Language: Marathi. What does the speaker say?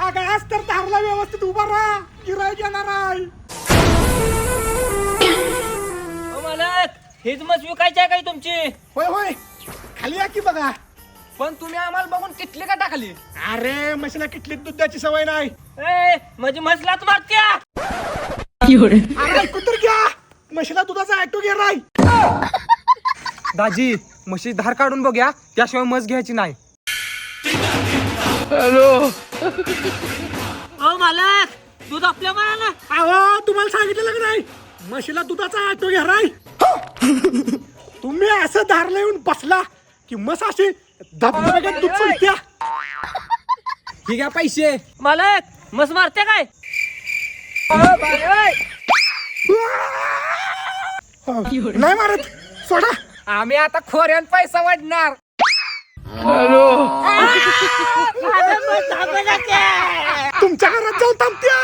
अगं आज तर धारला व्यवस्थित उभा राहा, गिऱ्हाईक येणार आहे. मालक हेच मस्त विकायची आहे काय तुमची? होय होय, खाली या की बघा. पण तुम्ही आम्हाला बघून किटली का टाकली? अरे म्हशीला किटलीत दुधाची सवय नाही. म्हणजे मसलाच मारत्या. अरे ऐकून तर घ्या, म्हशीला दुधाचा ऍटो घे राय. दाजी म्हशी धार काढून बघूया, त्याशिवाय मस घ्यायची नाही. हो मालक दूध आपल्या मारायला. अहो तुम्हाला सांगितलं का नाही, म्हशीला दुधाचा ऍटो घ्या राय. तुम्ही असं धारला येऊन बसला की मस अशी धबधब्यात दूध सोडत्या. ही घ्या पैसे. मालक मस मारत्या काय? नाही मारत, सोडा. आम्ही आता खोऱ्यान पैसा वाढणार. तुमच्या घरात जाऊन थांबत्या.